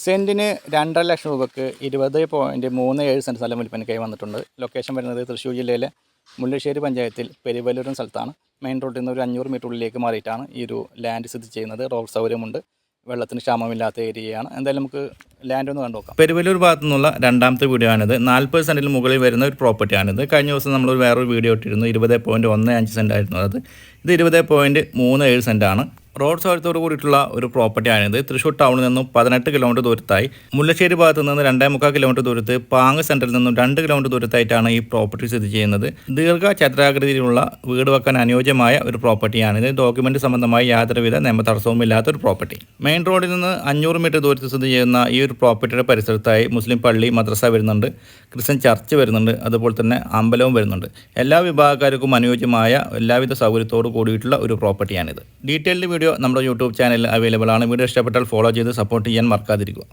സെൻറ്റിന് 2,50,000 രൂപയ്ക്ക് 20.37 സെൻറ്റ് സ്ഥലം വിൽപ്പനയ്ക്കായി വന്നിട്ടുണ്ട്. ലൊക്കേഷൻ വരുന്നത് തൃശ്ശൂർ ജില്ലയിലെ മുല്ലശ്ശേരി പഞ്ചായത്തിൽ പെരുവല്ലൂർ എന്ന സ്ഥലത്താണ്. മെയിൻ റോഡിൽ നിന്ന് ഒരു 500 മീറ്റർ ഉള്ളിലേക്ക് മാറിയിട്ടാണ് ഈ ഒരു ലാൻഡ് സ്ഥിതി ചെയ്യുന്നത്. റോഡ് സൗകര്യമുണ്ട്, വെള്ളത്തിന് ക്ഷാമമില്ലാത്ത ഏരിയയാണ്. എന്തായാലും നമുക്ക് ലാൻഡ് ഒന്ന് കണ്ടുനോക്കാം. പെരുവല്ലൂർ ഭാഗത്തു നിന്നുള്ള രണ്ടാമത്തെ വീഡിയോ ആണിത്. 40 സെൻറ്റിന് മുകളിൽ വരുന്ന ഒരു പ്രോപ്പർട്ടിയാണിത്. കഴിഞ്ഞ ദിവസം നമ്മൾ വേറൊരു വീഡിയോ ഇട്ടിരുന്നു. 20.15 സെൻറ്റ് ആയിരുന്നു അത്. ഇത് 20.37 സെൻറ്റാണ്. റോഡ് സൗകര്യത്തോട് കൂടിയിട്ടുള്ള ഒരു പ്രോപ്പർട്ടിയാണിത്. തൃശ്ശൂർ ടൗണിൽ നിന്നും 18 കിലോമീറ്റർ ദൂരത്തായി, മുല്ലശ്ശേരി ഭാഗത്ത് നിന്ന് 2.25 കിലോമീറ്റർ ദൂരത്ത്, പാങ്ങ് സെൻറ്ററിൽ നിന്നും 2 കിലോമീറ്റർ ദൂരത്തായിട്ടാണ് ഈ പ്രോപ്പർട്ടി സ്ഥിതി ചെയ്യുന്നത്. ദീർഘചതുരാകൃതിയിലുള്ള വീട് വെക്കാൻ അനുയോജ്യമായ ഒരു പ്രോപ്പർട്ടിയാണിത്. ഡോക്യുമെൻ്റ് സംബന്ധമായി യാതൊരുവിധ നിയമ തടസ്സവും ഇല്ലാത്ത ഒരു പ്രോപ്പർട്ടി. മെയിൻ റോഡിൽ നിന്ന് 500 മീറ്റർ ദൂരത്ത് സ്ഥിതി ചെയ്യുന്ന ഈ ഒരു പ്രോപ്പർട്ടിയുടെ പരിസരത്തായി മുസ്ലിം പള്ളി, മദ്രസ വരുന്നുണ്ട്, ക്രിസ്ത്യൻ ചർച്ച് വരുന്നുണ്ട്, അതുപോലെ തന്നെ അമ്പലവും വരുന്നുണ്ട്. എല്ലാ വിഭാഗക്കാർക്കും അനുയോജ്യമായ എല്ലാവിധ സൗകര്യത്തോടു കൂടിയിട്ടുള്ള ഒരു പ്രോപ്പർട്ടിയാണിത്. ഡീറ്റെയിൽഡ് വീഡിയോ നമ്മുടെ യൂട്യൂബ് ചാനലിൽ അവൈലബിൾ ആണ്. വീഡിയോ ഇഷ്ടപ്പെട്ടാൽ ഫോളോ ചെയ്ത് സപ്പോർട്ട് ചെയ്യാൻ മറക്കാതിരിക്കുക.